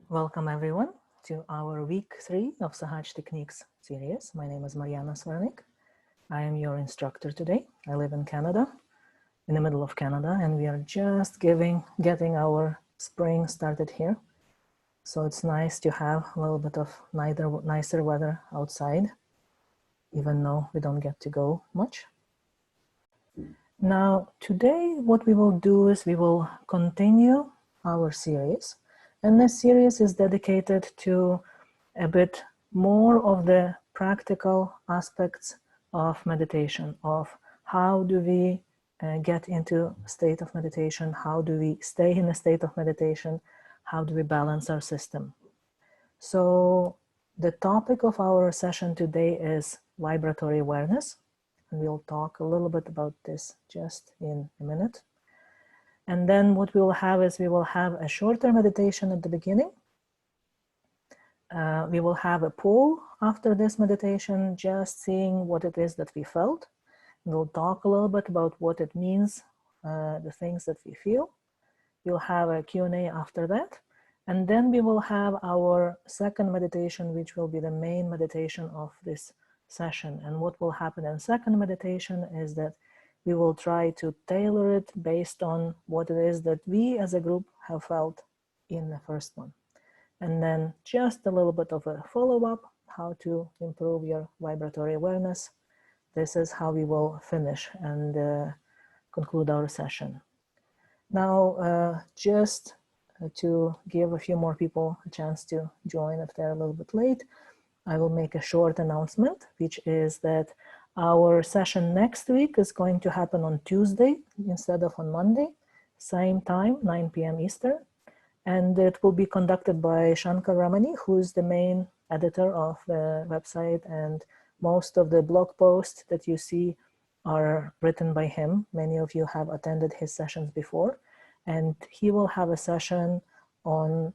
Welcome everyone to our week 3 of Sahaja Techniques series. My name is Mariana Svernik. I am your instructor today. I live in Canada, in the middle of Canada, and we are just getting our spring started here. So it's nice to have a little bit of nicer weather outside, even though we don't get to go much. Now, today what we will do is we will continue our series. And this series is dedicated to a bit more of the practical aspects of meditation, of how do we get into a state of meditation, how do we stay in a state of meditation, how do we balance our system. So the topic of our session today is vibratory awareness, and we'll talk a little bit about this just in a minute. And then what we will have is we will have a shorter meditation at the beginning. We will have a poll after this meditation, just seeing what it is that we felt. We'll talk a little bit about what it means, the things that we feel. We'll have a Q&A after that. And then we will have our second meditation, which will be the main meditation of this session. And what will happen in second meditation is that we will try to tailor it based on what it is that we as a group have felt in the first one. And then just a little bit of a follow-up, how to improve your vibratory awareness. This is how we will finish and conclude our session. Now, just to give a few more people a chance to join if they're a little bit late, I will make a short announcement, which is that our session next week is going to happen on Tuesday instead of on Monday, same time, 9 p.m. Eastern. And it will be conducted by Shankar Ramani, who is the main editor of the website, and most of the blog posts that you see are written by him. Many of you have attended his sessions before, and he will have a session on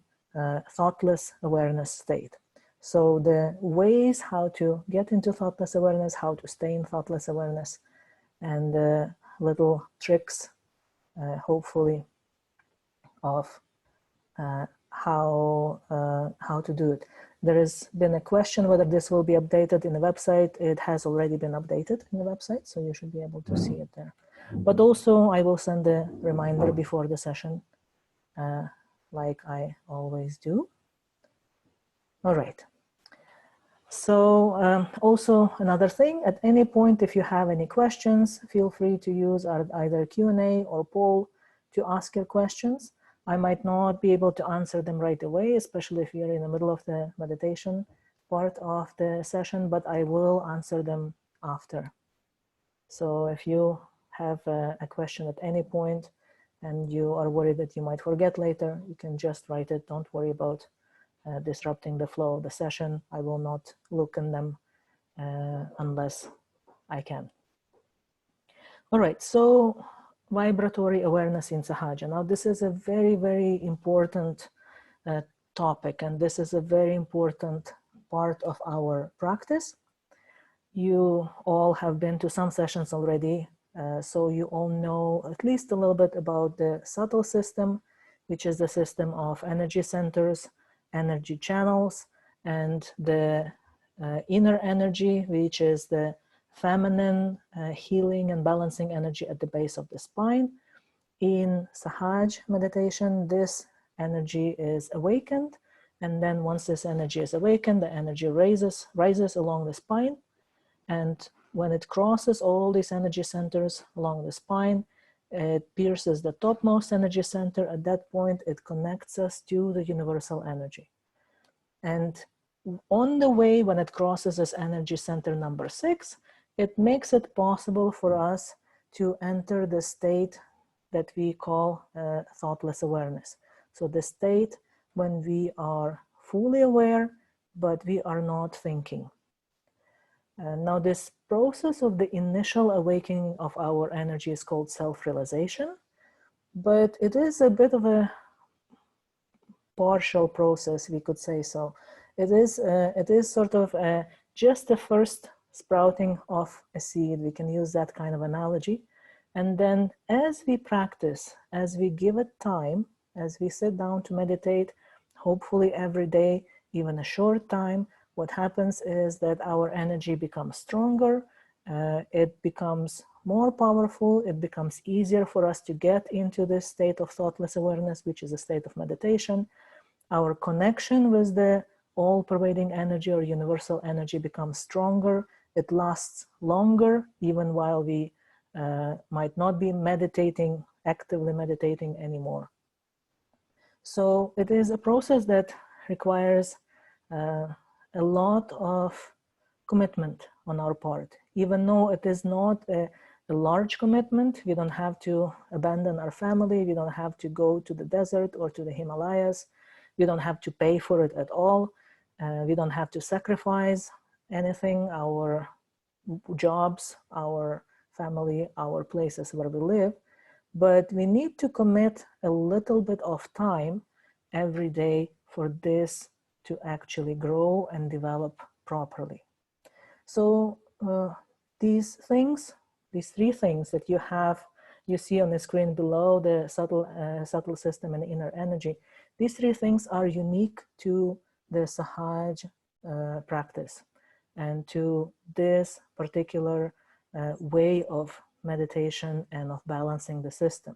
thoughtless awareness state. So the ways how to get into thoughtless awareness, how to stay in thoughtless awareness, and little tricks, hopefully, of how to do it. There has been a question whether this will be updated in the website. It has already been updated in the website, so you should be able to see it there. But also I will send a reminder before the session, like I always do. All right. So also another thing, at any point, if you have any questions, feel free to use either Q&A or poll to ask your questions. I might not be able to answer them right away, especially if you're in the middle of the meditation part of the session, but I will answer them after. So if you have a question at any point and you are worried that you might forget later, you can just write it. Don't worry about disrupting the flow of the session. I will not look in them unless I can. All right, so vibratory awareness in Sahaja. Now this is a very, very important topic, and this is a very important part of our practice. You all have been to some sessions already, so you all know at least a little bit about the subtle system, which is the system of energy centers, energy channels, and the inner energy, which is the feminine healing and balancing energy at the base of the spine. In Sahaj meditation, this energy is awakened, and then once this energy is awakened, the energy rises along the spine, and when it crosses all these energy centers along the spine, it pierces the topmost energy center. At that point, it connects us to the universal energy. And on the way, when it crosses this energy center number 6, it makes it possible for us to enter the state that we call thoughtless awareness. So the state when we are fully aware, but we are not thinking. Now this process of the initial awakening of our energy is called self-realization, but it is a bit of a partial process, we could say so. It is sort of just the first sprouting of a seed. We can use that kind of analogy. And then as we practice, as we give it time, as we sit down to meditate, hopefully every day, even a short time, what happens is that our energy becomes stronger, it becomes more powerful, it becomes easier for us to get into this state of thoughtless awareness, which is a state of meditation. Our connection with the all-pervading energy or universal energy becomes stronger. It lasts longer, even while we might not be meditating, actively meditating anymore. So it is a process that requires a lot of commitment on our part. Even though it is not a large commitment, we don't have to abandon our family, we don't have to go to the desert or to the Himalayas, we don't have to pay for it at all, we don't have to sacrifice anything, our jobs, our family, our places where we live, but we need to commit a little bit of time every day for this to actually grow and develop properly. So these things, these three things that you see on the screen below, the subtle system and inner energy, these three things are unique to the Sahaja practice and to this particular way of meditation and of balancing the system.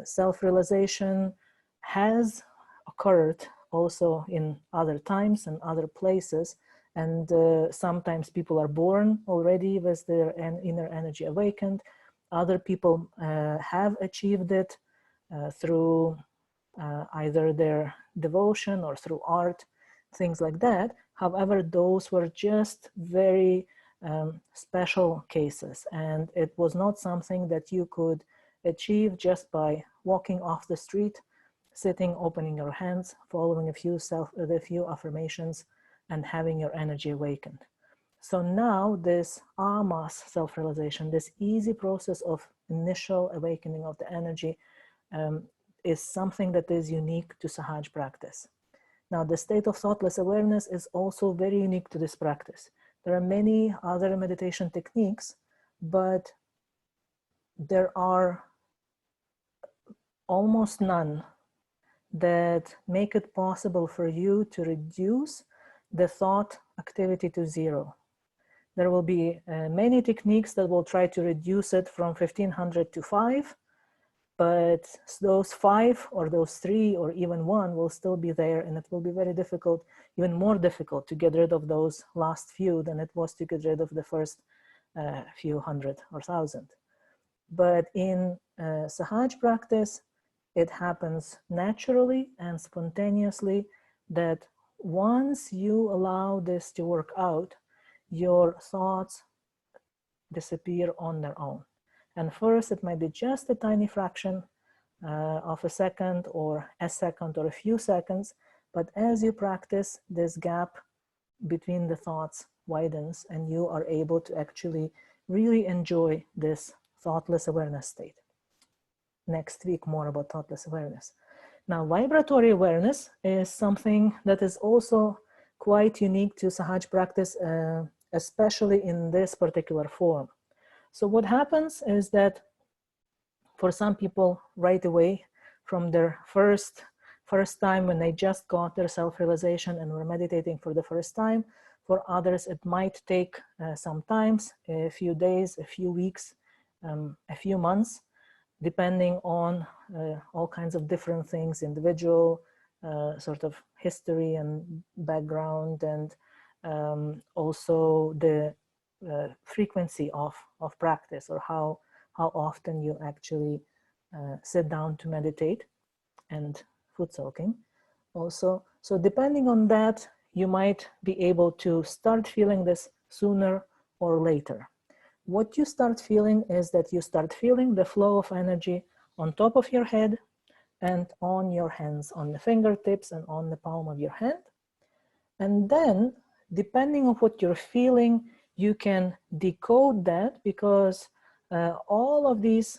Self-realization has occurred also in other times and other places, and sometimes people are born already with their inner energy awakened. Other people have achieved it through either their devotion or through art, things like that. However, those were just very special cases, and it was not something that you could achieve just by walking off the street, sitting, opening your hands, following a few affirmations, and having your energy awakened. So now this amas self-realization, this easy process of initial awakening of the energy, is something that is unique to Sahaja practice. Now, the state of thoughtless awareness is also very unique to this practice. There are many other meditation techniques, but there are almost none that make it possible for you to reduce the thought activity to zero. There will be many techniques that will try to reduce it from 1500 to 5, but those 5 or those 3 or even 1 will still be there, and it will be very difficult, even more difficult, to get rid of those last few than it was to get rid of the first few hundred or thousand. But in Sahaja practice, it happens naturally and spontaneously that once you allow this to work out, your thoughts disappear on their own. And first, it might be just a tiny fraction of a second or a second or a few seconds. But as you practice, this gap between the thoughts widens, and you are able to actually really enjoy this thoughtless awareness state. Next week, more about thoughtless awareness. Now, vibratory awareness is something that is also quite unique to Sahaja practice, especially in this particular form. So what happens is that for some people right away from their first time when they just got their self-realization and were meditating for the first time, for others it might take some time, a few days, a few weeks, a few months, depending on all kinds of different things, individual sort of history and background, and also the frequency of practice, or how often you actually sit down to meditate, and foot soaking also. So depending on that, you might be able to start feeling this sooner or later. What you start feeling is that you start feeling the flow of energy on top of your head and on your hands, on the fingertips and on the palm of your hand. And then, depending on what you're feeling, you can decode that, because all of these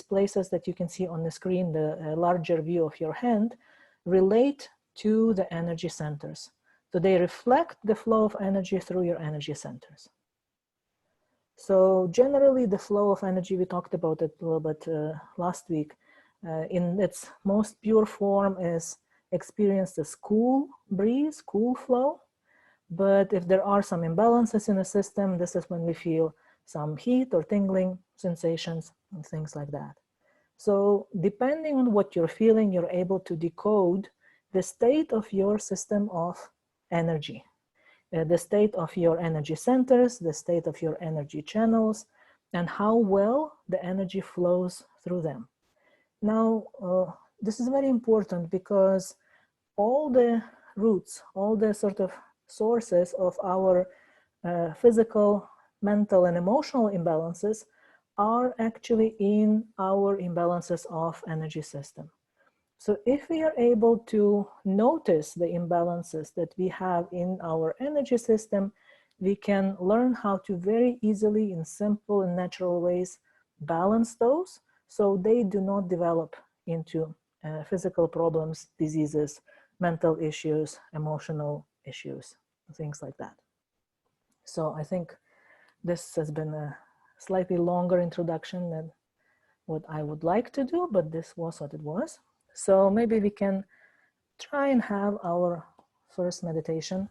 places that you can see on the screen, the larger view of your hand, relate to the energy centers. So they reflect the flow of energy through your energy centers. So generally the flow of energy, we talked about it a little bit last week, in its most pure form is experience this cool breeze, cool flow. But if there are some imbalances in the system, this is when we feel some heat or tingling sensations and things like that. So depending on what you're feeling, you're able to decode the state of your system of energy, the state of your energy centers, the state of your energy channels, and how well the energy flows through them. Now, this is very important because all the roots, all the sort of sources of our physical, mental, and emotional imbalances are actually in our imbalances of energy system. So if we are able to notice the imbalances that we have in our energy system, we can learn how to very easily, in simple and natural ways, balance those so they do not develop into physical problems, diseases, mental issues, emotional issues, things like that. So I think this has been a slightly longer introduction than what I would like to do, but this was what it was. So maybe we can try and have our first meditation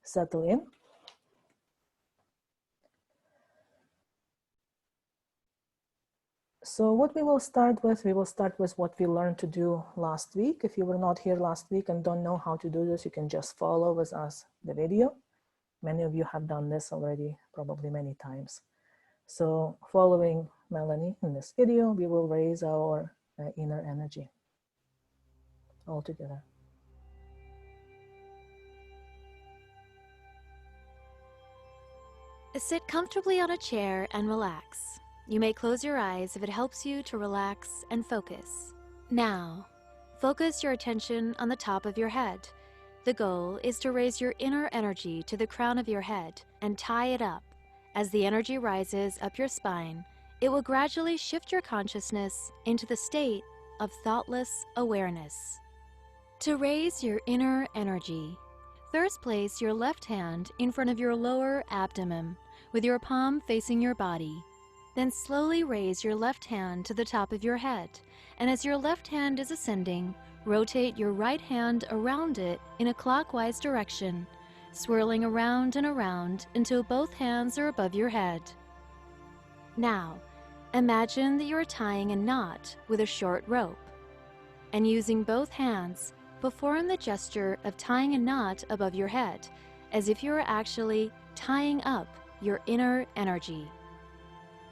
settle in. So what we will start with what we learned to do last week. If you were not here last week and don't know how to do this, you can just follow with us the video. Many of you have done this already, probably many times. So following Melanie in this video, we will raise our inner energy all together. Sit comfortably on a chair and relax. You may close your eyes if it helps you to relax and focus. Now, focus your attention on the top of your head. The goal is to raise your inner energy to the crown of your head and tie it up. As the energy rises up your spine, it will gradually shift your consciousness into the state of thoughtless awareness. To raise your inner energy, first place your left hand in front of your lower abdomen with your palm facing your body. Then slowly raise your left hand to the top of your head, and as your left hand is ascending, rotate your right hand around it in a clockwise direction, swirling around and around until both hands are above your head. Now, imagine that you are tying a knot with a short rope, and using both hands, perform the gesture of tying a knot above your head, as if you are actually tying up your inner energy.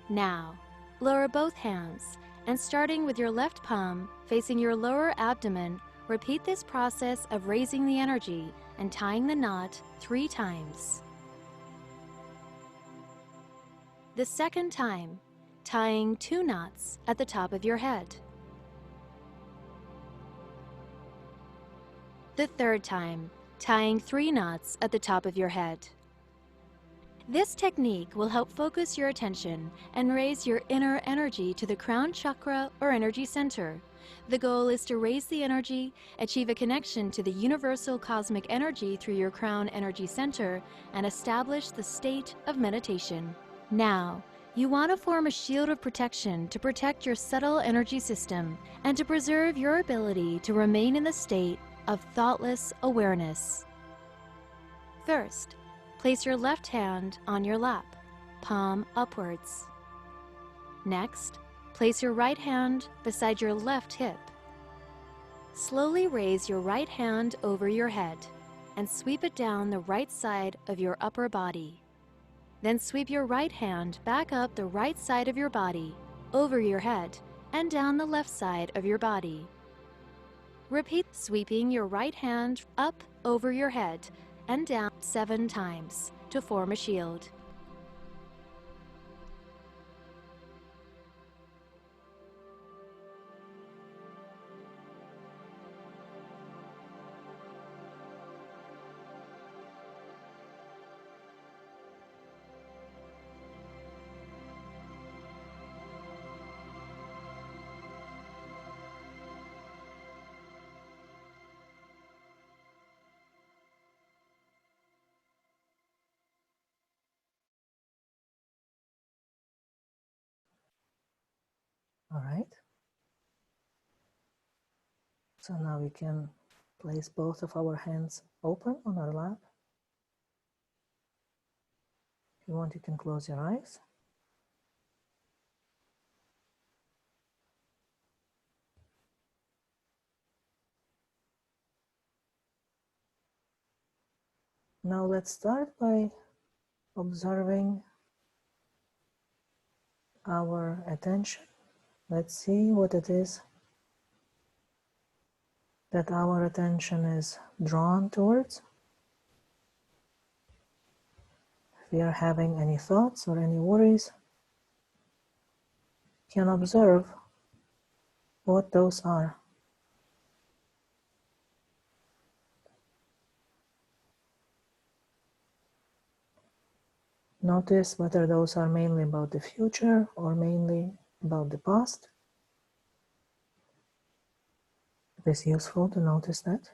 Now, lower both hands, and starting with your left palm facing your lower abdomen, repeat this process of raising the energy and tying the knot 3 times. The second time, tying 2 knots at the top of your head. The third time, tying 3 knots at the top of your head. This technique will help focus your attention and raise your inner energy to the crown chakra or energy center. The goal is to raise the energy, achieve a connection to the universal cosmic energy through your crown energy center, and establish the state of meditation. Now, you want to form a shield of protection to protect your subtle energy system and to preserve your ability to remain in the state of thoughtless awareness. First, place your left hand on your lap, palm upwards. Next, place your right hand beside your left hip. Slowly raise your right hand over your head and sweep it down the right side of your upper body. Then sweep your right hand back up the right side of your body, over your head, and down the left side of your body. Repeat sweeping your right hand up over your head and down 7 times to form a shield. All right. So now we can Place both of our hands open on our lap. If you want, you can close your eyes. Now let's start by observing our attention. Let's see what it is that our attention is drawn towards. If we are having any thoughts or any worries, you can observe what those are. Notice whether those are mainly about the future or mainly about the past. It is useful to notice that.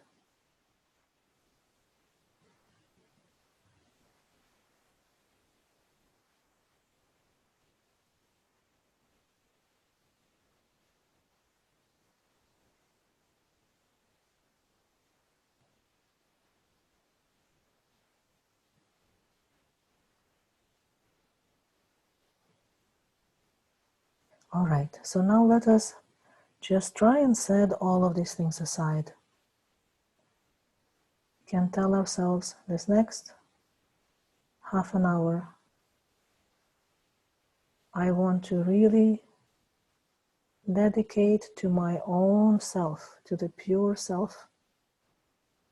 All right, so now let us just try and set all of these things aside. We can tell ourselves this next half an hour, I want to really dedicate to my own self, to the pure self,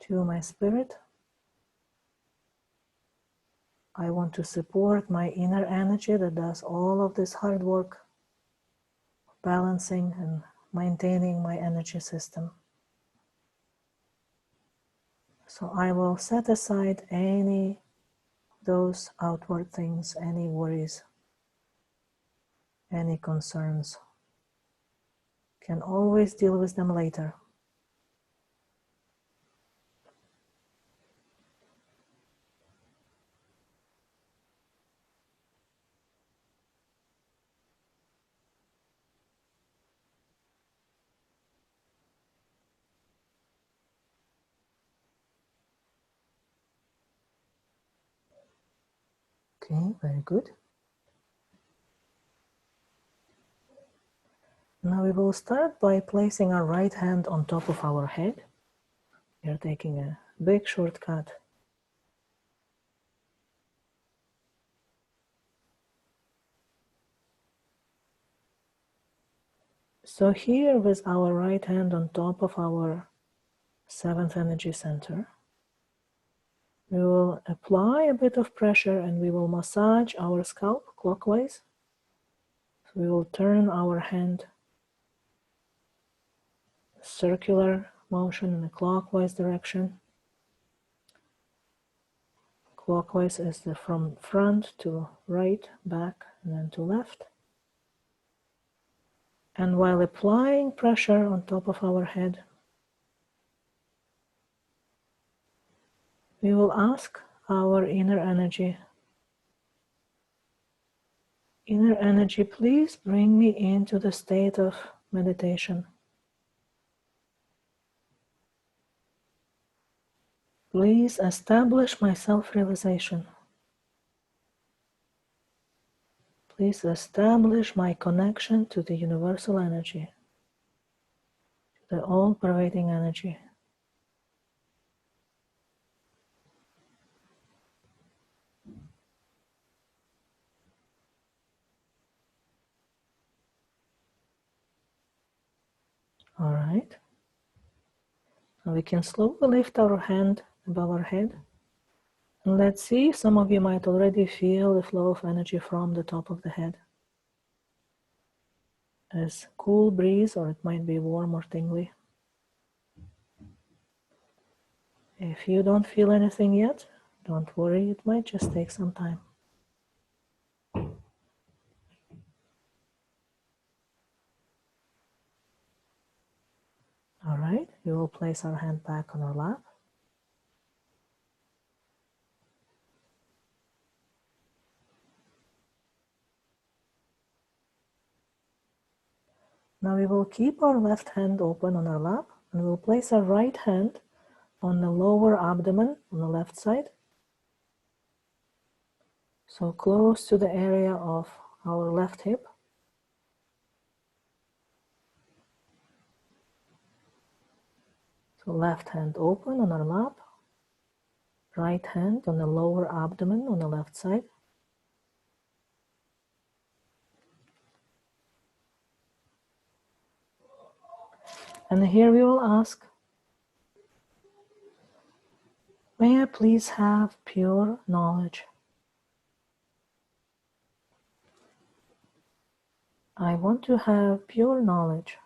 to my spirit. I want to support my inner energy that does all of this hard work, balancing and maintaining my energy system. So I will set aside any those outward things, any worries, any concerns. Can always deal with them later. Okay, very good. Now we will start by placing our right hand on top of our head. We are taking a big shortcut. So here with our right hand on top of our seventh energy center, we will apply a bit of pressure and we will massage our scalp clockwise. So we will turn our hand circular motion in a clockwise direction. Clockwise is from front to right, back, and then to left. And while applying pressure on top of our head, we will ask our inner energy, please bring me into the state of meditation. Please establish my self-realization. Please establish my connection to the universal energy, to the all-pervading energy. All right. Now we can slowly lift our hand above our head. And let's see, some of you might already feel the flow of energy from the top of the head. As cool breeze, or it might be warm or tingly. If you don't feel anything yet, don't worry, it might just take some time. All right, we will place our hand back on our lap. Now we will keep our left hand open on our lap and we'll place our right hand on the lower abdomen on the left side. So close to the area of our left hip. So left hand open on our lap. Right hand on the lower abdomen on the left side. And here we will ask, may I please have pure knowledge? I want to have pure knowledge.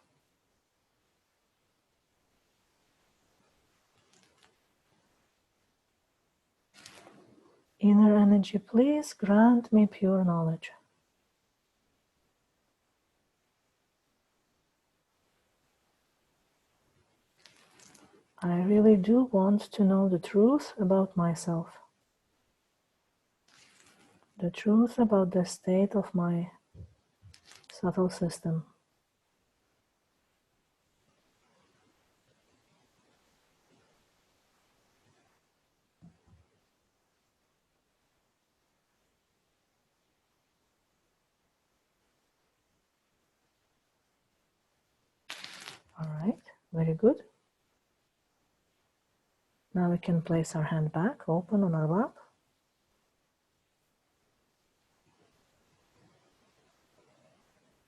Inner energy, please grant me pure knowledge. I really do want to know the truth about myself. The truth about the state of my subtle system. All right, very good. Now we can place our hand back, open on our lap.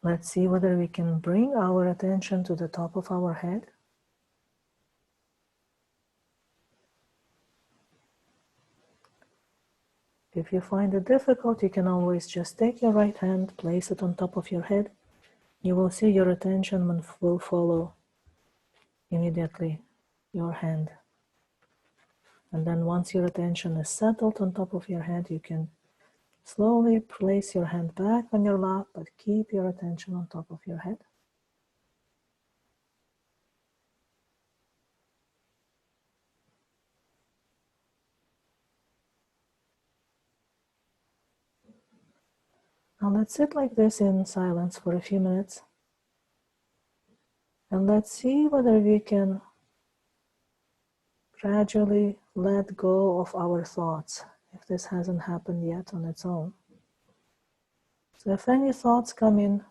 Let's see whether we can bring our attention to the top of our head. If you find it difficult, you can always just take your right hand, place it on top of your head. You will see your attention will follow immediately your hand. And then once your attention is settled on top of your head, you can slowly place your hand back on your lap, but keep your attention on top of your head. Now let's sit like this in silence for a few minutes. And let's see whether we can gradually let go of our thoughts, if this hasn't happened yet on its own. So if any thoughts come in,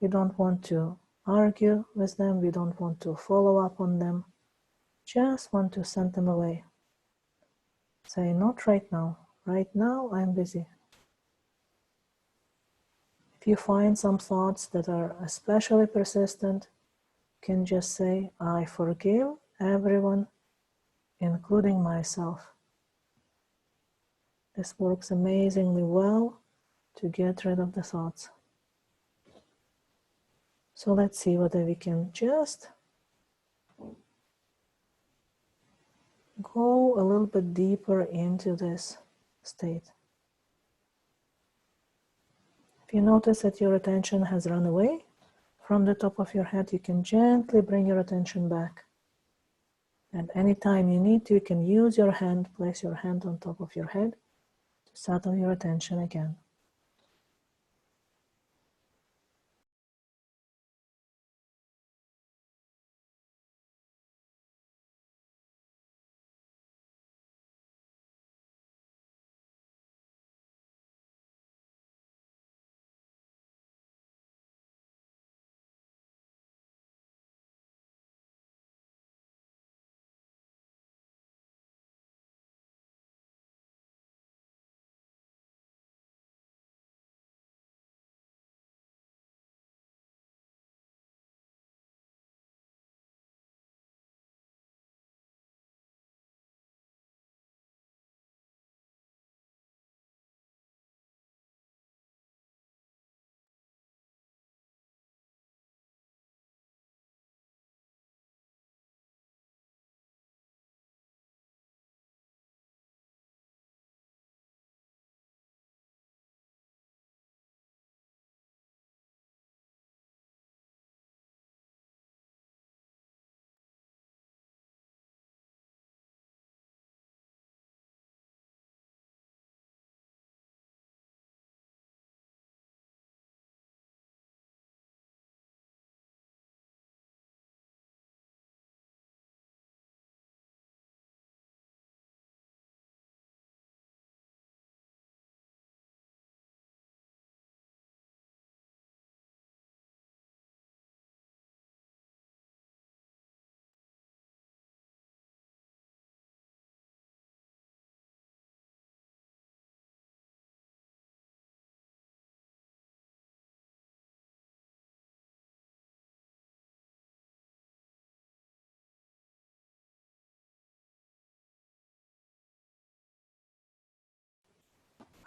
we don't want to argue with them, we don't want to follow up on them, just want to send them away. Say, not right now. Right now, I'm busy. If you find some thoughts that are especially persistent, you can just say, I forgive everyone, including myself. This works amazingly well to get rid of the thoughts. So let's see whether we can just go a little bit deeper into this state. If you notice that your attention has run away from the top of your head, you can gently bring your attention back. And anytime you need to, you can use your hand, place your hand on top of your head to settle your attention again.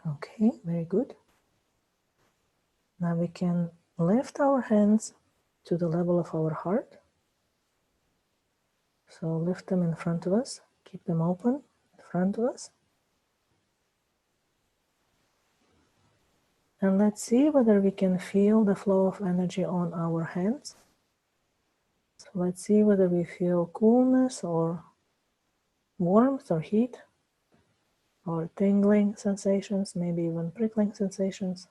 Okay, very good. Now we can lift our hands to the level of our heart. So lift them in front of us, keep them open in front of us. And let's see whether we can feel the flow of energy on our hands. So let's see whether we feel coolness or warmth or heat or tingling sensations, maybe even prickling sensations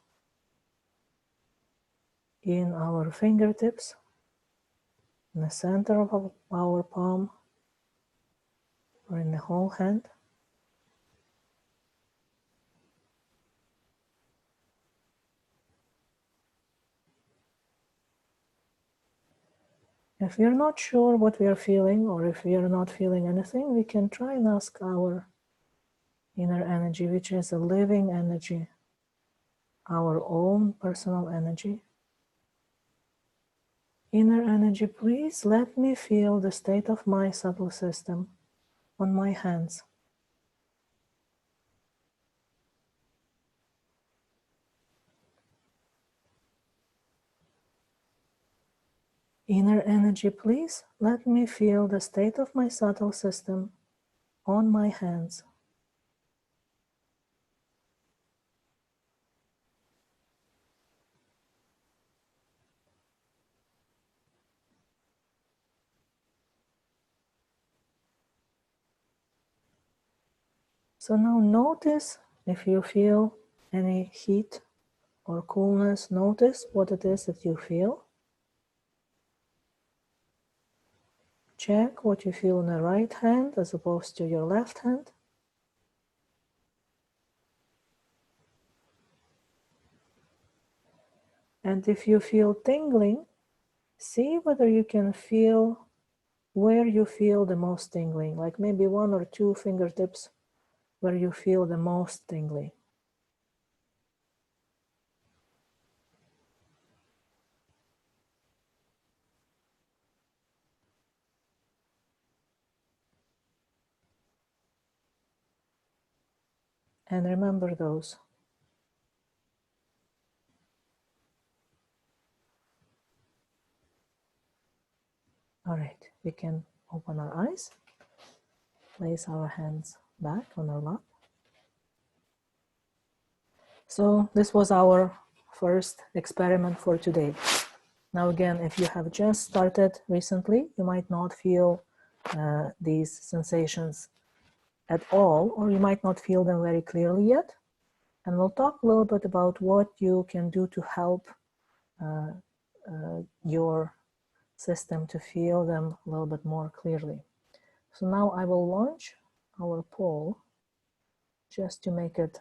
in our fingertips, in the center of our palm, or in the whole hand. If we are not sure what we are feeling, or if we are not feeling anything, we can try and ask our inner energy, which is a living energy, our own personal energy. Inner energy, please let me feel the state of my subtle system on my hands. Inner energy, please let me feel the state of my subtle system on my hands. So now notice if you feel any heat or coolness. Notice what it is that you feel. Check what you feel in the right hand as opposed to your left hand. And if you feel tingling, see whether you can feel where you feel the most tingling, like maybe one or two fingertips where you feel the most tingling. And remember those. All right, we can open our eyes, place our hands back on our lap. So this was our first experiment for today. Now again, if you have just started recently, you might not feel these sensations at all, or you might not feel them very clearly yet. And we'll talk a little bit about what you can do to help your system to feel them a little bit more clearly. So now I will launch our poll just to make it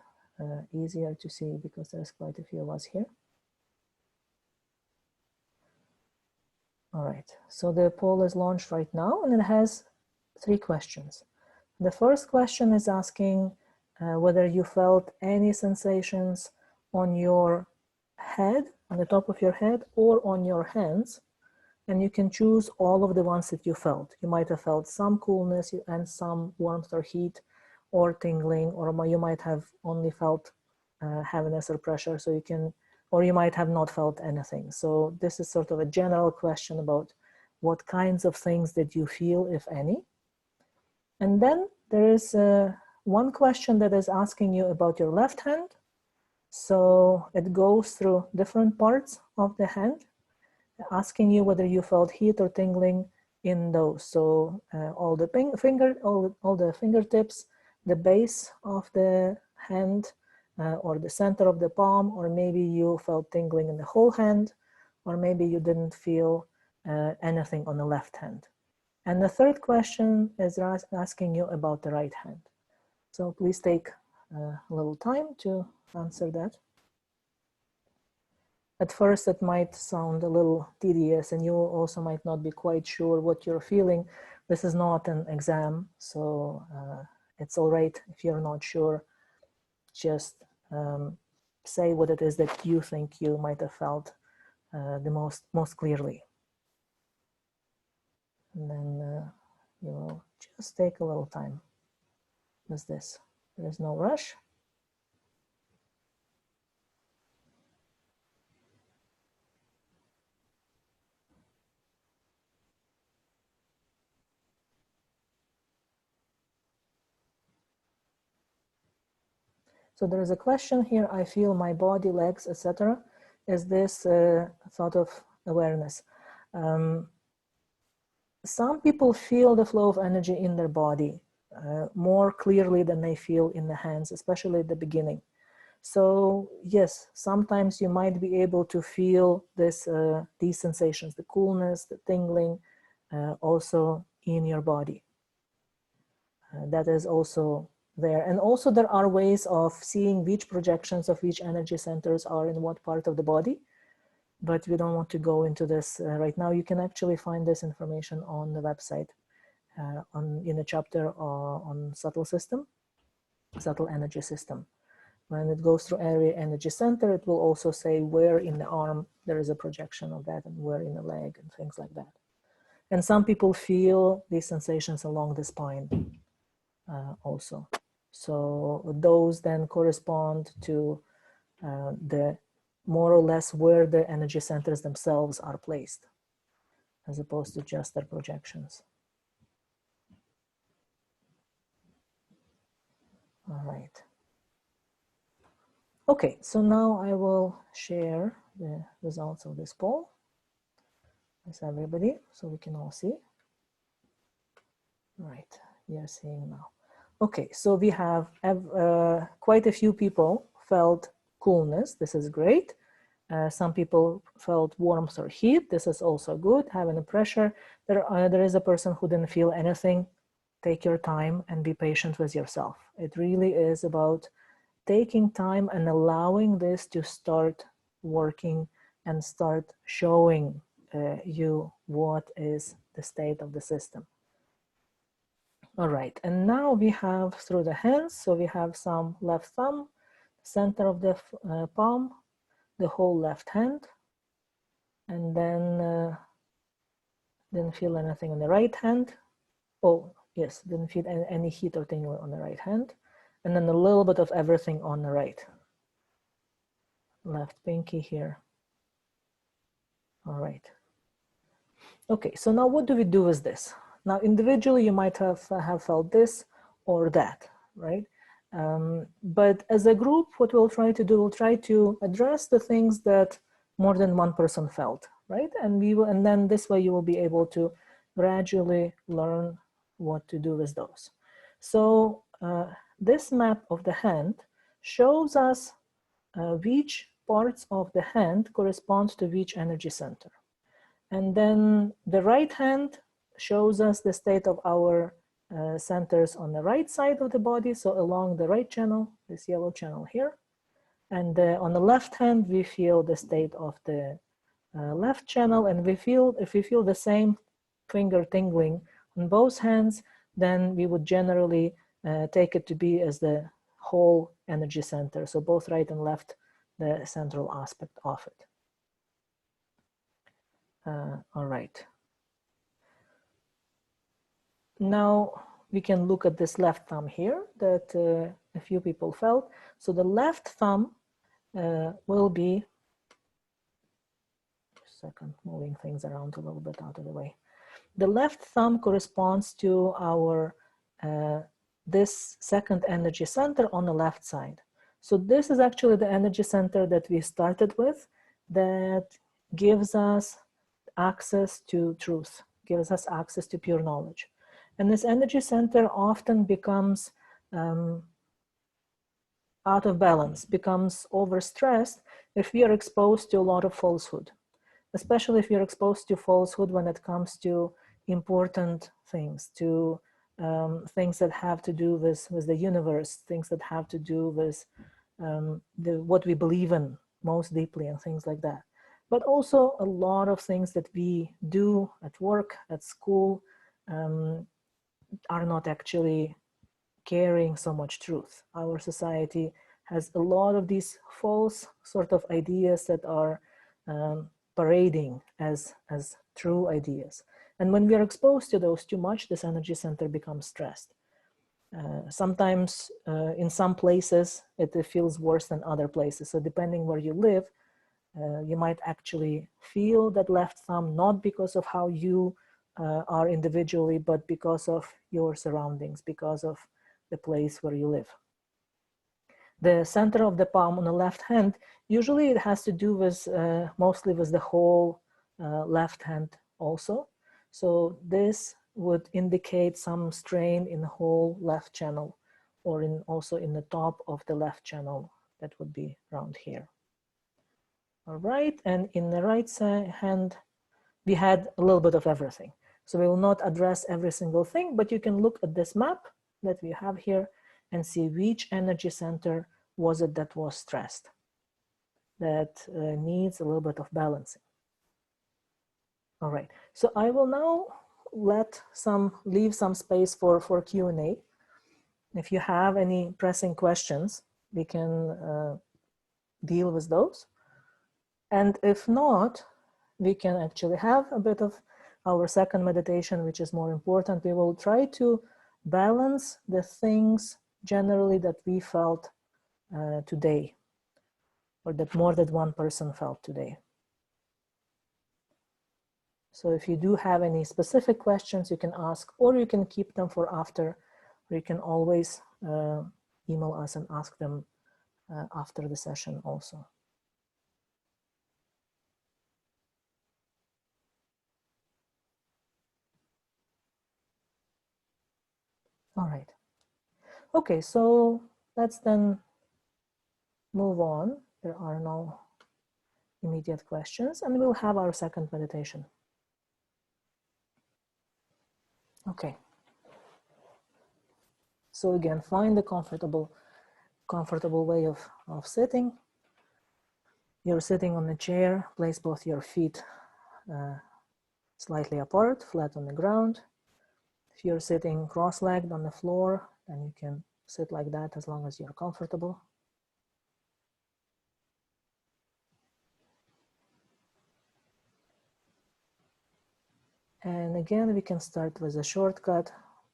easier to see, because there's quite a few of us here. All right, so the poll is launched right now, and it has 3 questions. The first question is asking whether you felt any sensations on your head, on the top of your head, or on your hands. And you can choose all of the ones that you felt. You might have felt some coolness and some warmth or heat or tingling, or you might have only felt heaviness or pressure. So you can, or you might have not felt anything. So this is sort of a general question about what kinds of things did you feel, if any. And then there is one question that is asking you about your left hand. So it goes through different parts of the hand, asking you whether you felt heat or tingling in those. So all the fingertips, the base of the hand, or the center of the palm, or maybe you felt tingling in the whole hand, or maybe you didn't feel anything on the left hand. And the third question is asking you about the right hand. So please take a little time to answer that. At first, it might sound a little tedious, and you also might not be quite sure what you're feeling. This is not an exam, so it's all right if you're not sure. Just say what it is that you think you might have felt the most clearly. And then you will just take a little time with this. There's no rush. So there is a question here, I feel my body, legs, etc. Is this thought of awareness? Some people feel the flow of energy in their body more clearly than they feel in the hands, especially at the beginning. So yes, sometimes you might be able to feel these sensations, the coolness, the tingling, also in your body. That is also there. And also there are ways of seeing which projections of which energy centers are in what part of the body, but we don't want to go into this right now. You can actually find this information on the website in a chapter on subtle energy system. When it goes through area energy center, it will also say where in the arm there is a projection of that and where in the leg and things like that. And some people feel these sensations along the spine also. So those then correspond to the more or less where the energy centers themselves are placed, as opposed to just their projections. All right. Okay, so now I will share the results of this poll with everybody so we can all see. Right, you're seeing now. Okay, so we have quite a few people felt coolness. This is great. Some people felt warmth or heat. This is also good. Having a pressure. There is a person who didn't feel anything. Take your time and be patient with yourself. It really is about taking time and allowing this to start working and start showing you what is the state of the system. All right, and now we have through the hands, so we have some left thumb, center of the palm, the whole left hand, and then didn't feel anything on the right hand. Oh, yes, didn't feel any heat or tingling on the right hand. And then a little bit of everything on the right. Left pinky here. All right. Okay, so now what do we do with this? Now, individually, you might have felt this or that, right? But as a group, what we'll try to do, we'll try to address the things that more than one person felt, right? And then this way you will be able to gradually learn what to do with those. So this map of the hand shows us which parts of the hand correspond to which energy center. And then the right hand shows us the state of our centers on the right side of the body, so along the right channel, this yellow channel here. And on the left hand, we feel the state of the left channel, and if we feel the same finger tingling on both hands, then we would generally take it to be as the whole energy center, so both right and left, the central aspect of it. All right. Now we can look at this left thumb here that a few people felt. So the left thumb will be, just a second, moving things around a little bit out of the way. The left thumb corresponds to our, this second energy center on the left side. So this is actually the energy center that we started with that gives us access to truth, gives us access to pure knowledge. And this energy center often becomes out of balance, becomes overstressed if we are exposed to a lot of falsehood, especially if you're exposed to falsehood when it comes to important things, to things that have to do with the universe, things that have to do with what we believe in most deeply and things like that. But also a lot of things that we do at work, at school, are not actually carrying so much truth. Our society has a lot of these false sort of ideas that are parading as true ideas. And when we are exposed to those too much, this energy center becomes stressed. Sometimes in some places, it feels worse than other places. So depending where you live, you might actually feel that left thumb, not because of how you are individually, but because of your surroundings, because of the place where you live. The center of the palm on the left hand, usually it has to do with mostly with the whole left hand also. So this would indicate some strain in the whole left channel, or also in the top of the left channel. That would be around here. All right, and in the right hand, we had a little bit of everything. So we will not address every single thing, but you can look at this map that we have here and see which energy center was it that was stressed, that needs a little bit of balancing. All right, so I will now leave some space for Q&A. If you have any pressing questions, we can deal with those. And if not, we can actually have a bit of our second meditation, which is more important. We will try to balance the things generally that we felt today, or that more than one person felt today. So if you do have any specific questions, you can ask, or you can keep them for after, or you can always email us and ask them after the session also. All right. Okay, so let's then move on. There are no immediate questions, and we'll have our second meditation. Okay. So again, find the comfortable way of sitting. You're sitting on a chair, place both your feet slightly apart, flat on the ground. If you're sitting cross-legged on the floor, then you can sit like that as long as you're comfortable. And again, we can start with a shortcut.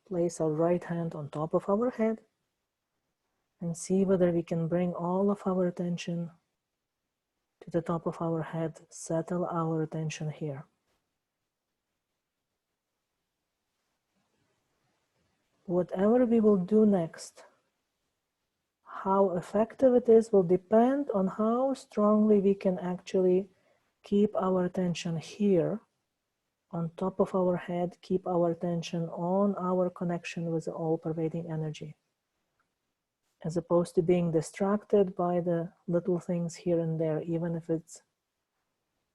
Place our right hand on top of our head and see whether we can bring all of our attention to the top of our head, settle our attention here. Whatever we will do next, how effective it is will depend on how strongly we can actually keep our attention here on top of our head, keep our attention on our connection with the all-pervading energy, as opposed to being distracted by the little things here and there, even if it's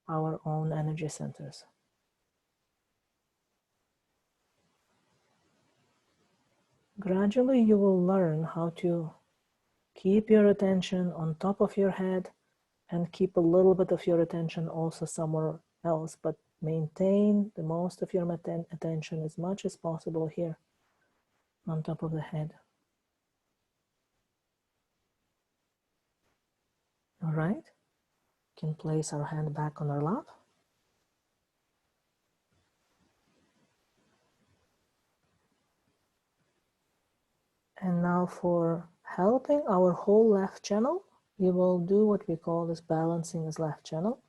our own energy centers. Gradually, you will learn how to keep your attention on top of your head and keep a little bit of your attention also somewhere else, but maintain the most of your attention as much as possible here on top of the head. All right, we can place our hand back on our lap. And now for helping our whole left channel, we will do what we call this balancing as left channel.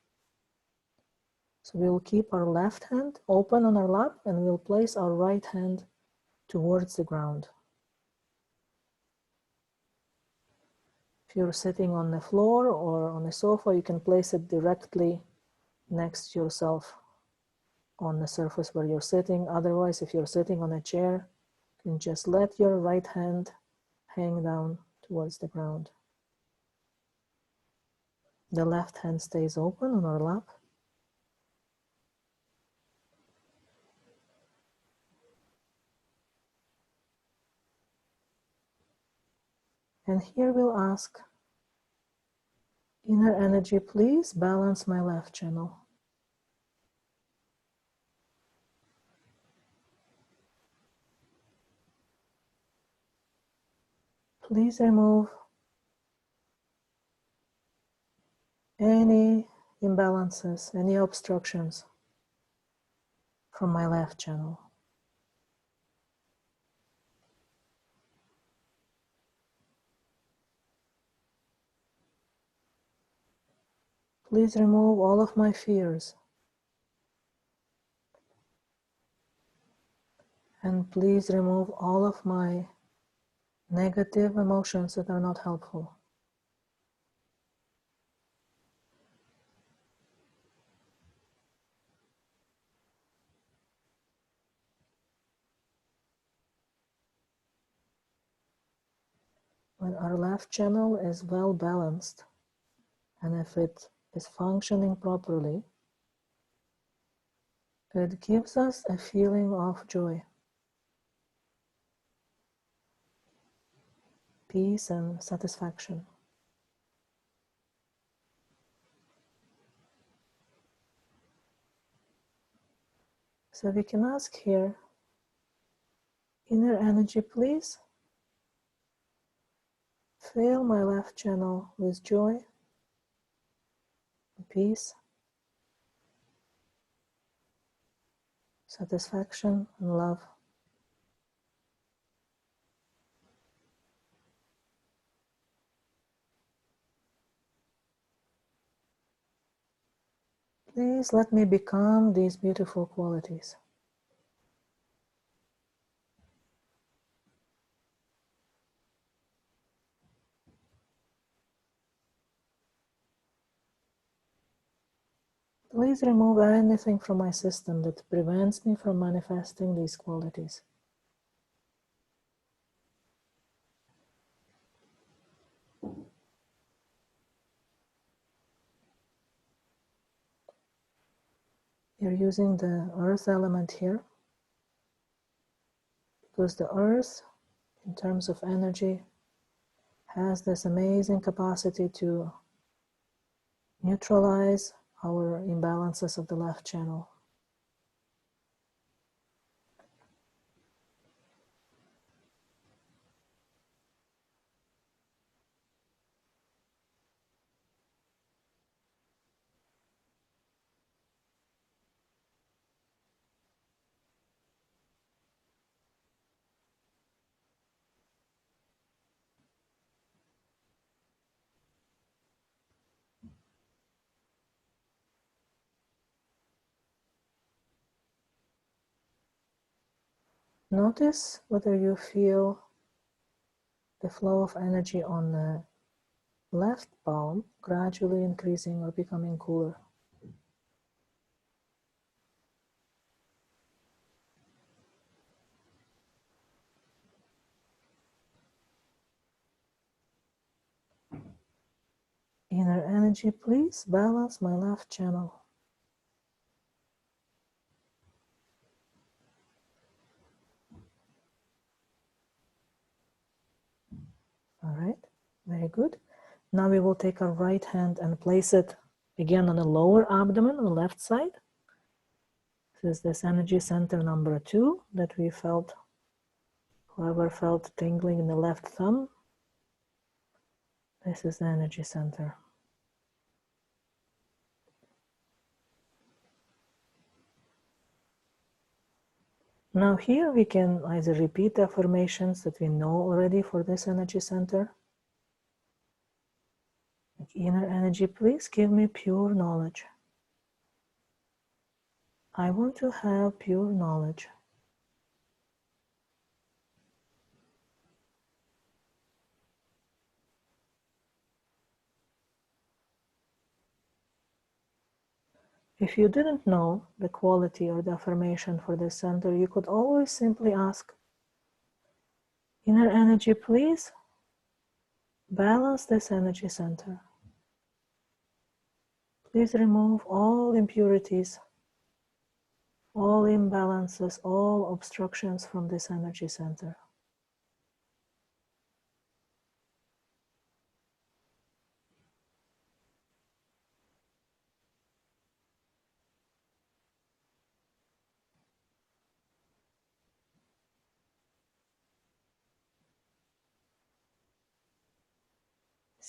So we will keep our left hand open on our lap and we'll place our right hand towards the ground. If you're sitting on the floor or on a sofa, you can place it directly next to yourself on the surface where you're sitting. Otherwise, if you're sitting on a chair, you can just let your right hand hang down towards the ground. The left hand stays open on our lap. And here we'll ask, inner energy, please balance my left channel. Please remove any imbalances, any obstructions from my left channel. Please remove all of my fears. And please remove all of my negative emotions that are not helpful. When our left channel is well balanced, and if it is functioning properly, it gives us a feeling of joy, peace, and satisfaction. So we can ask here, inner energy, please fill my left channel with joy, peace, satisfaction, and love. Please let me become these beautiful qualities. Please remove anything from my system that prevents me from manifesting these qualities. You're using the earth element here because the earth, in terms of energy, has this amazing capacity to neutralize our imbalances of the left channel. Notice whether you feel the flow of energy on the left palm gradually increasing or becoming cooler. Inner energy, please balance my left channel. All right, very good. Now we will take our right hand and place it again on the lower abdomen on the left side. This is this energy center number 2 that we felt, whoever felt tingling in the left thumb, this is the energy center. Now here we can either repeat the affirmations that we know already for this energy center. Like, inner energy, please give me pure knowledge. I want to have pure knowledge. If you didn't know the quality or the affirmation for this center, you could always simply ask, inner energy, please balance this energy center. Please remove all impurities, all imbalances, all obstructions from this energy center.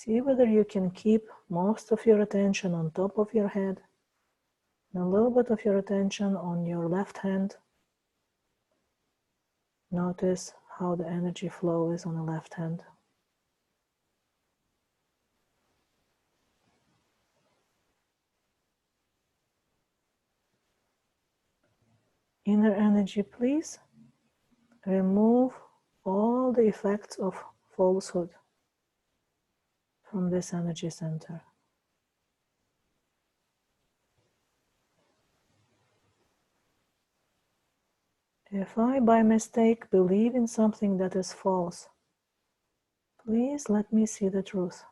See whether you can keep most of your attention on top of your head and a little bit of your attention on your left hand. Notice how the energy flow is on the left hand. Inner energy, please remove all the effects of falsehood from this energy center. If I by mistake believe in something that is false, Please let me see the truth.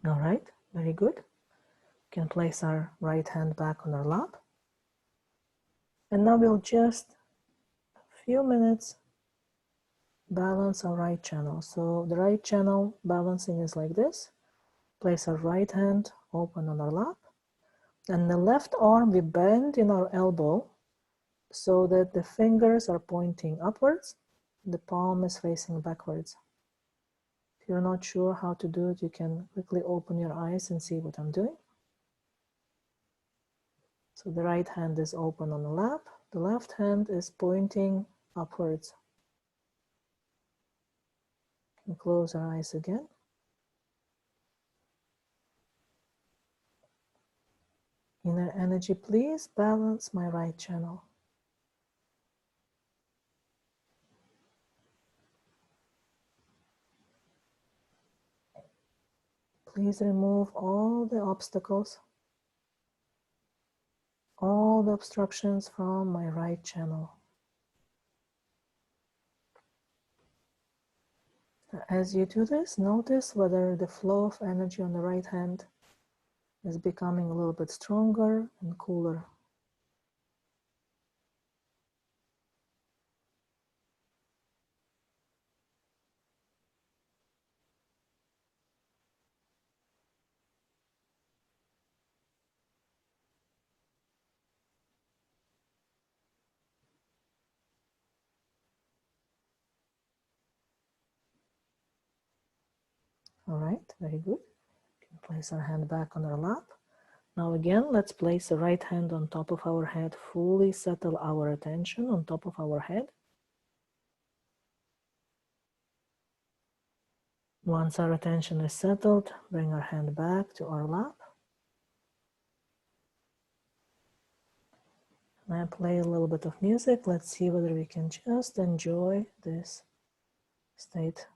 All right, very good. We can place our right hand back on our lap. And now we'll just a few minutes balance our right channel. So the right channel balancing is like this. Place our right hand open on our lap. And the left arm we bend in our elbow so that the fingers are pointing upwards. The palm is facing backwards. If you're not sure how to do it, you can quickly open your eyes and see what I'm doing. So the right hand is open on the lap. The left hand is pointing upwards. And close our eyes again. Inner energy, please balance my right channel. Please remove all the obstacles, all the obstructions from my right channel. As you do this, notice whether the flow of energy on the right hand is becoming a little bit stronger and cooler. All right, very good. We can place our hand back on our lap. Now again, let's place the right hand on top of our head, fully settle our attention on top of our head. Once our attention is settled, bring our hand back to our lap. And I play a little bit of music. Let's see whether we can just enjoy this state.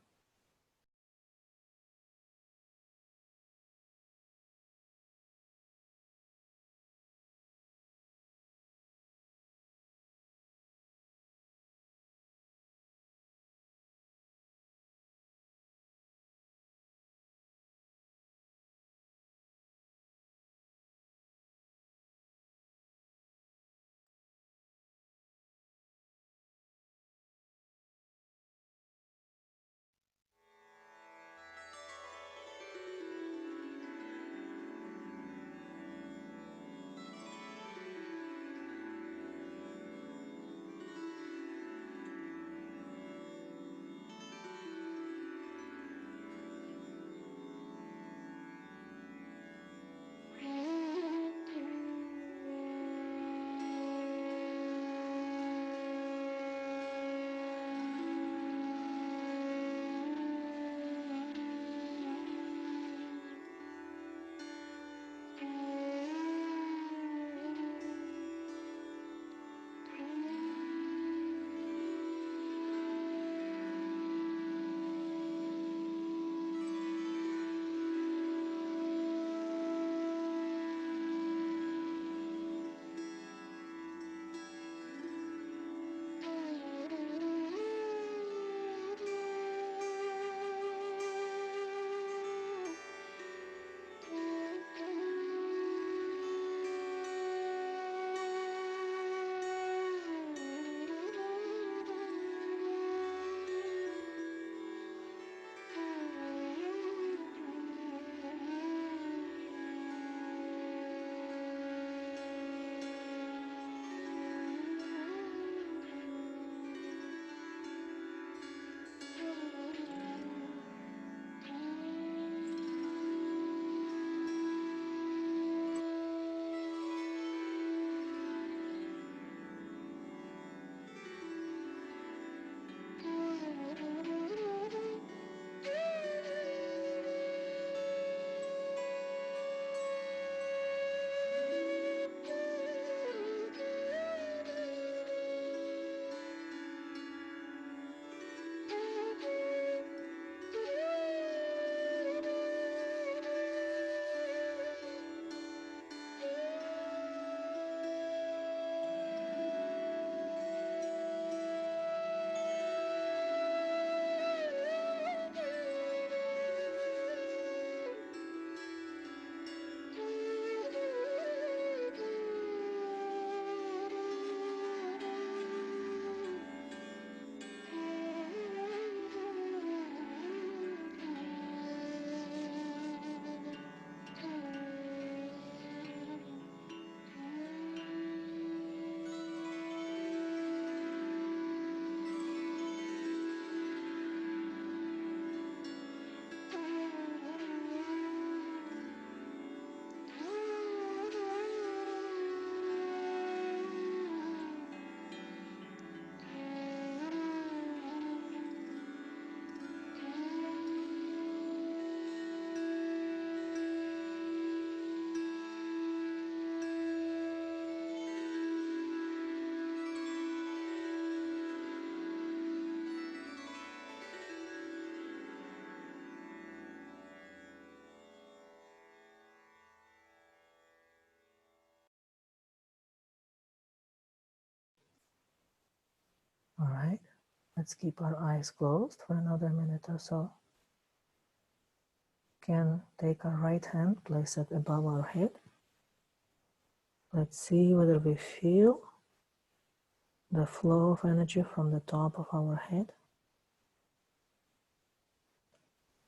Let's keep our eyes closed for another minute or so. Can take our right hand, place it above our head. Let's see whether we feel the flow of energy from the top of our head.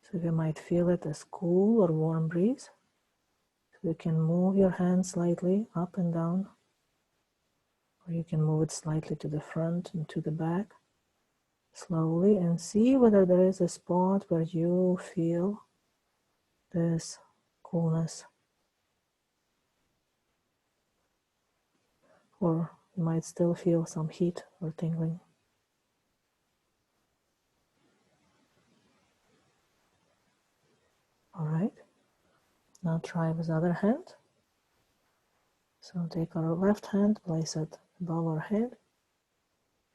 So you might feel it as cool or warm breeze. So you can move your hand slightly up and down, or you can move it slightly to the front and to the back, slowly, and see whether there is a spot where you feel this coolness. Or you might still feel some heat or tingling. All right, now try with the other hand. So take our left hand, place it above our head,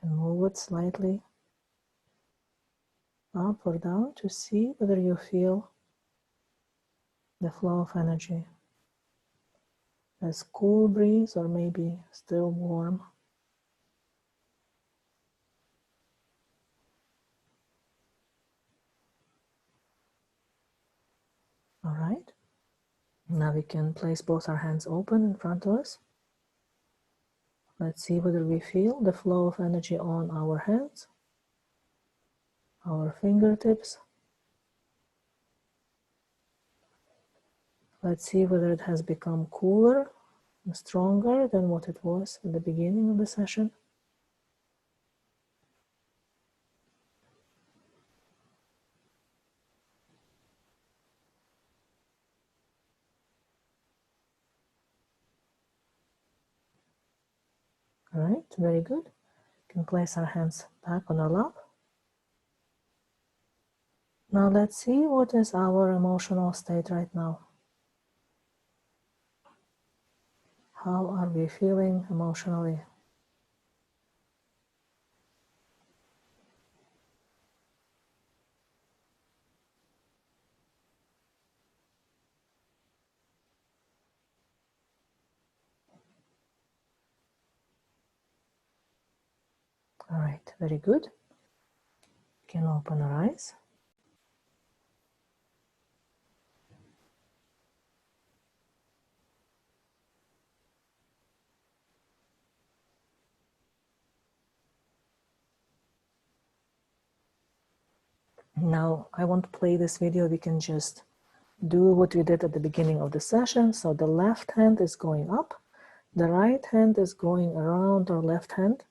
and move it slightly up or down to see whether you feel the flow of energy as cool breeze or maybe still warm. All right. Now we can place both our hands open in front of us. Let's see whether we feel the flow of energy on our hands, our fingertips. Let's see whether it has become cooler and stronger than what it was at the beginning of the session. All right, very good. We can place our hands back on our lap. Now let's see what is our emotional state right now. How are we feeling emotionally? All right, very good. We can open our eyes. Now I want to play this video. We can just do what we did at the beginning of the session. So the left hand is going up, the right hand is going around our left hand.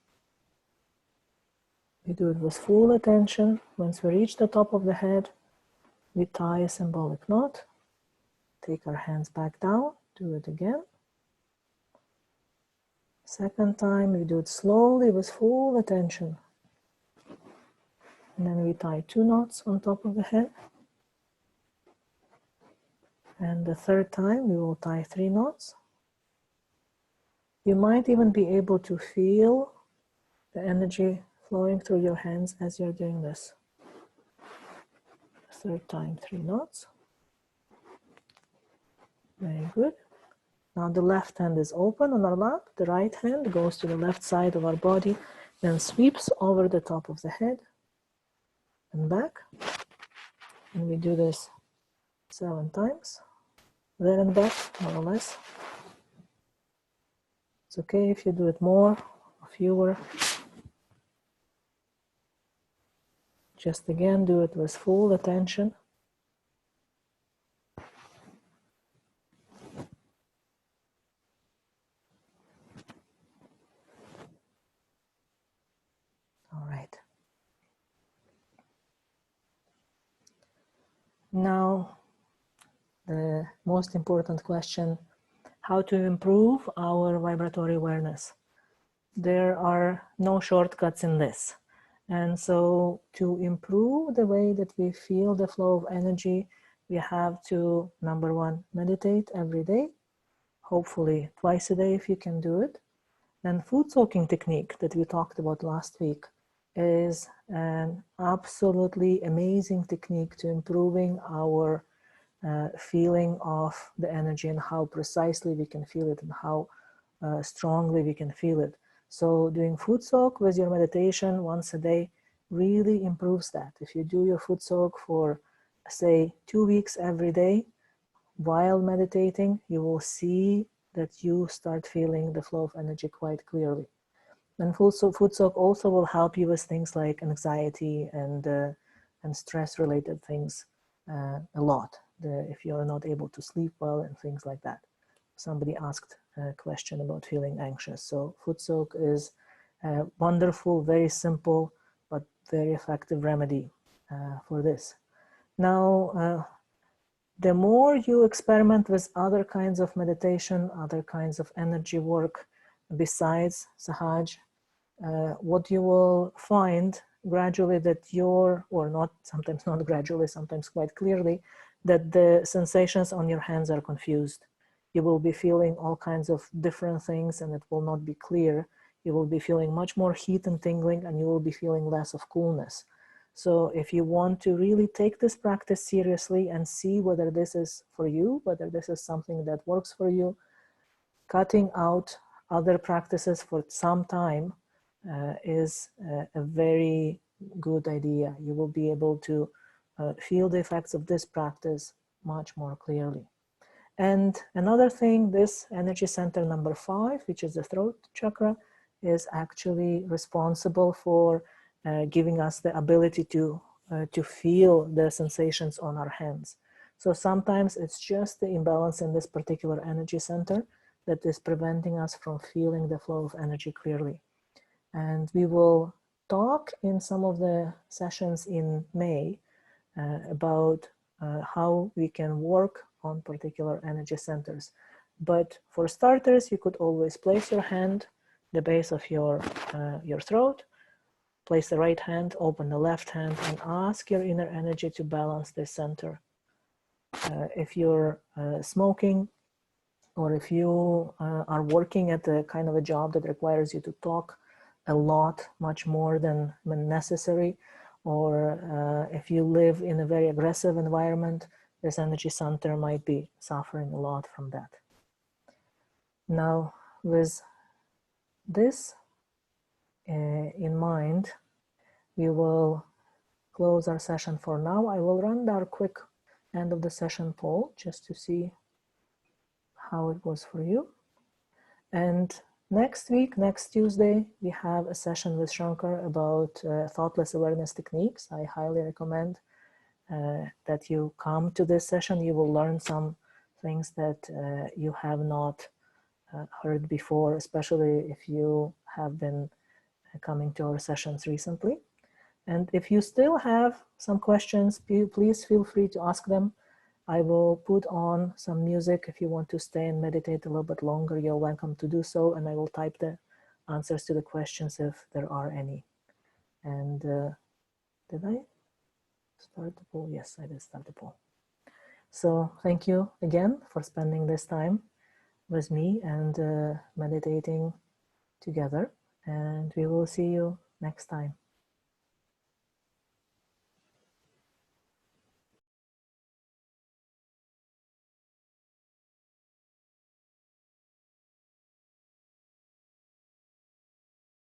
We do it with full attention. Once we reach the top of the head, we tie a symbolic knot. Take our hands back down, do it again. Second time, we do it slowly with full attention. And then we tie 2 knots on top of the head. And the third time, we will tie 3 knots. You might even be able to feel the energy flowing through your hands as you're doing this. Third time, 3 knots. Very good. Now the left hand is open on our lap. The right hand goes to the left side of our body, then sweeps over the top of the head and back. And we do this 7 times. There and back, more or less. It's okay if you do it more or fewer. Just again, do it with full attention. All right. Now, the most important question, how to improve our vibratory awareness. There are no shortcuts in this. And so to improve the way that we feel the flow of energy, we have to, number 1, meditate every day, hopefully twice a day if you can do it. And food soaking technique that we talked about last week is an absolutely amazing technique to improving our feeling of the energy and how precisely we can feel it and how strongly we can feel it. So doing food soak with your meditation once a day really improves that. If you do your foot soak for, say, 2 weeks every day while meditating, you will see that you start feeling the flow of energy quite clearly. And foot soak also will help you with things like anxiety and stress-related things a lot. If you're not able to sleep well and things like that. Somebody asked a question about feeling anxious. So foot soak is a wonderful, very simple, but very effective remedy for this. Now, the more you experiment with other kinds of meditation, other kinds of energy work besides Sahaj, what you will find gradually that or not, sometimes not gradually, sometimes quite clearly, that the sensations on your hands are confused. You will be feeling all kinds of different things and it will not be clear. You will be feeling much more heat and tingling, and you will be feeling less of coolness. So if you want to really take this practice seriously and see whether this is for you, whether this is something that works for you, cutting out other practices for some time is a very good idea. You will be able to feel the effects of this practice much more clearly. And another thing, this energy center number 5, which is the throat chakra, is actually responsible for giving us the ability to feel the sensations on our hands. So sometimes it's just the imbalance in this particular energy center that is preventing us from feeling the flow of energy clearly. And we will talk in some of the sessions in May about how we can work on particular energy centers. But for starters, you could always place your hand, the base of your throat, place the right hand, open the left hand, and ask your inner energy to balance this center. If you're smoking, or if you are working at a kind of a job that requires you to talk a lot, much more than necessary, or if you live in a very aggressive environment, this energy center might be suffering a lot from that. Now, with this in mind, we will close our session for now. I will run our quick end of the session poll just to see how it was for you. And next week, next Tuesday, we have a session with Shankar about thoughtless awareness techniques. I highly recommend that you come to this session. You will learn some things that you have not heard before, especially if you have been coming to our sessions recently. And if you still have some questions, please feel free to ask them. I will put on some music. If you want to stay and meditate a little bit longer, you're welcome to do so. And I will type the answers to the questions if there are any. And did I start the poll? Yes, I did start the poll. So thank you again for spending this time with me and meditating together. And we will see you next time.